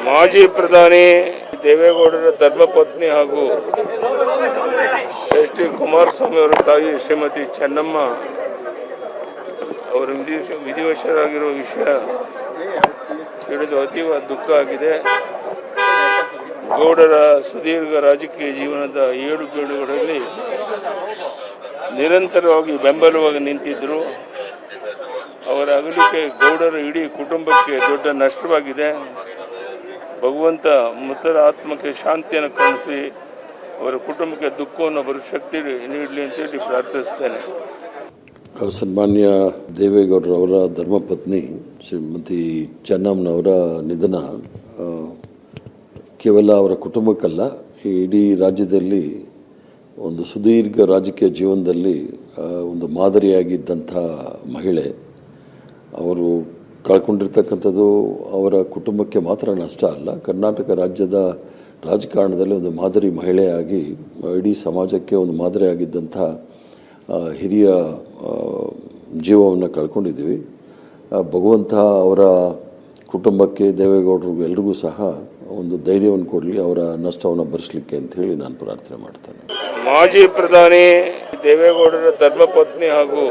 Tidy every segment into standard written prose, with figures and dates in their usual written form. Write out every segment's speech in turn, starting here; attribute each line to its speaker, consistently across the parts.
Speaker 1: ಮಾಜಿ ಪ್ರಧಾನಿ ದೇವೇಗೌಡರ ಧರ್ಮಪತ್ನಿ ಹಾಗೂ ಎಚ್ ಡಿ ಕುಮಾರಸ್ವಾಮಿ ಅವರ ತಾಯಿ ಶ್ರೀಮತಿ ಚೆನ್ನಮ್ಮ ಅವರು ವಿಧಿವಶರಾಗಿರುವ ವಿಷಯ ತಿಳಿದು ಅತೀವ ದುಃಖ ಆಗಿದೆ. ಗೌಡರ ಸುದೀರ್ಘ ರಾಜಕೀಯ ಜೀವನದ 7 ಬೀಳುಗಳಲ್ಲಿ ನಿರಂತರವಾಗಿ ಬೆಂಬಲವಾಗಿ ನಿಂತಿದ್ದರು. ಅವರ ಅಗಲಿಕೆ ಗೌಡರ ಇಡೀ ಕುಟುಂಬಕ್ಕೆ ದೊಡ್ಡ ನಷ್ಟವಾಗಿದೆ. ಭಗವಂತ ಮೃತರ ಆತ್ಮಕ್ಕೆ ಶಾಂತಿಯನ್ನು ಕರುಣಿಸಿ ಅವರ ಕುಟುಂಬಕ್ಕೆ ದುಃಖವನ್ನು ಬರುವ ಶಕ್ತಿ ನೀಡಲಿ ಅಂತೇಳಿ ಪ್ರಾರ್ಥಿಸ್ತೇನೆ.
Speaker 2: ಸನ್ಮಾನ್ಯ ದೇವೇಗೌಡರವರ ಧರ್ಮಪತ್ನಿ ಶ್ರೀಮತಿ ಚೆನ್ನಮ್ಮನವರ ನಿಧನ ಕೇವಲ ಅವರ ಕುಟುಂಬಕ್ಕಲ್ಲ, ಇಡೀ ರಾಜ್ಯದಲ್ಲಿ ಒಂದು ಸುದೀರ್ಘ ರಾಜಕೀಯ ಜೀವನದಲ್ಲಿ ಒಂದು ಮಾದರಿಯಾಗಿದ್ದಂಥ ಮಹಿಳೆ. ಅವರು ಕಳ್ಕೊಂಡಿರ್ತಕ್ಕಂಥದ್ದು ಅವರ ಕುಟುಂಬಕ್ಕೆ ಮಾತ್ರ ನಷ್ಟ ಅಲ್ಲ, ಕರ್ನಾಟಕ ರಾಜ್ಯದ ರಾಜಕಾರಣದಲ್ಲಿ ಒಂದು ಮಾದರಿ ಮಹಿಳೆಯಾಗಿ ಇಡೀ ಸಮಾಜಕ್ಕೆ ಒಂದು ಮಾದರಿಯಾಗಿದ್ದಂಥ ಹಿರಿಯ ಜೀವವನ್ನು ಕಳ್ಕೊಂಡಿದ್ದೀವಿ. ಭಗವಂತ ಅವರ ಕುಟುಂಬಕ್ಕೆ, ದೇವೇಗೌಡರಿಗೂ ಎಲ್ರಿಗೂ ಸಹ ಒಂದು ಧೈರ್ಯವನ್ನು ಕೊಡಲಿ, ಅವರ ನಷ್ಟವನ್ನು ಭರಿಸಲಿಕ್ಕೆ ಅಂತ ಹೇಳಿ ನಾನು ಪ್ರಾರ್ಥನೆ ಮಾಡ್ತೇನೆ.
Speaker 1: ಮಾಜಿ ಪ್ರಧಾನಿ ದೇವೇಗೌಡರ ಧರ್ಮಪತ್ನಿ ಹಾಗೂ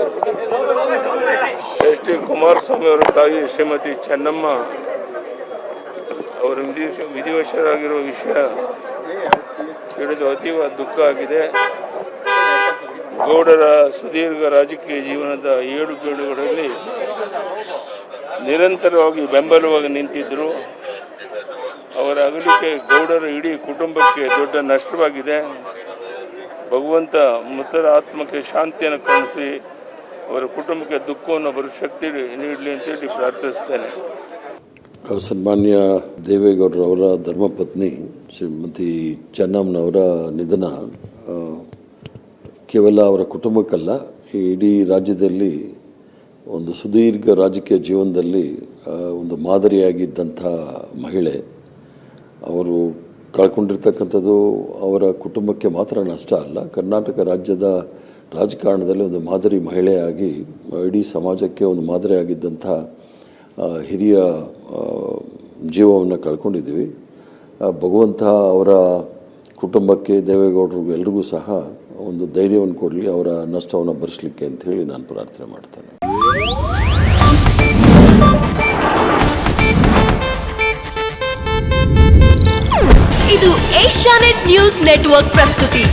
Speaker 1: ಎಚ್ ಡಿ ಕುಮಾರಸ್ವಾಮಿ ಅವರ ತಾಯಿ ಶ್ರೀಮತಿ ಚೆನ್ನಮ್ಮ ಅವರು ವಿಧಿವಶರಾಗಿರುವ ವಿಷಯ ತಿಳಿದು ಅತೀವ ದುಃಖ ಆಗಿದೆ. ಗೌಡರ ಸುದೀರ್ಘ ರಾಜಕೀಯ ಜೀವನದ 7 ಬೀಳುಗಳಲ್ಲಿ ನಿರಂತರವಾಗಿ ಬೆಂಬಲವಾಗಿ ನಿಂತಿದ್ದರು. ಅವರ ಅಗಲಿಕೆ ಗೌಡರ ಇಡೀ ಕುಟುಂಬಕ್ಕೆ ದೊಡ್ಡ ನಷ್ಟವಾಗಿದೆ. ಭಗವಂತ ಮೃತರ ಆತ್ಮಕ್ಕೆ ಶಾಂತಿಯನ್ನು ಕರುಣಿಸಿ ಅವರ ಕುಟುಂಬಕ್ಕೆ ದುಃಖವನ್ನು ಬರುವ ಶಕ್ತಿ ನೀಡಲಿ ಅಂತೇಳಿ ಪ್ರಾರ್ಥಿಸ್ತೇನೆ.
Speaker 2: ಸನ್ಮಾನ್ಯ ದೇವೇಗೌಡರವರ ಧರ್ಮಪತ್ನಿ ಶ್ರೀಮತಿ ಚೆನ್ನಮ್ಮನವರ ನಿಧನ ಕೇವಲ ಅವರ ಕುಟುಂಬಕ್ಕಲ್ಲ, ಇಡೀ ರಾಜ್ಯದಲ್ಲಿ ಒಂದು ಸುದೀರ್ಘ ರಾಜಕೀಯ ಜೀವನದಲ್ಲಿ ಒಂದು ಮಾದರಿಯಾಗಿದ್ದಂಥ ಮಹಿಳೆ. ಅವರು ಕಳ್ಕೊಂಡಿರ್ತಕ್ಕಂಥದ್ದು ಅವರ ಕುಟುಂಬಕ್ಕೆ ಮಾತ್ರ ನಷ್ಟ ಅಲ್ಲ, ಕರ್ನಾಟಕ ರಾಜ್ಯದ ರಾಜಕಾರಣದಲ್ಲಿ ಒಂದು ಮಾದರಿ ಮಹಿಳೆಯಾಗಿ ಇಡೀ ಸಮಾಜಕ್ಕೆ ಒಂದು ಮಾದರಿಯಾಗಿದ್ದಂಥ ಹಿರಿಯ ಜೀವವನ್ನು ಕಳ್ಕೊಂಡಿದ್ದೀವಿ. ಭಗವಂತ ಅವರ ಕುಟುಂಬಕ್ಕೆ, ದೇವೇಗೌಡರಿಗೂ ಎಲ್ರಿಗೂ ಸಹ ಒಂದು ಧೈರ್ಯವನ್ನು ಕೊಡಲಿ, ಅವರ ನಷ್ಟವನ್ನು ಭರಿಸಲಿಕ್ಕೆ ಅಂತ ಹೇಳಿ ನಾನು ಪ್ರಾರ್ಥನೆ ಮಾಡ್ತೇನೆ.
Speaker 3: ಇದು ಏಷ್ಯಾನೆಟ್ ನ್ಯೂಸ್ ನೆಟ್ವರ್ಕ್ ಪ್ರಸ್ತುತಿ.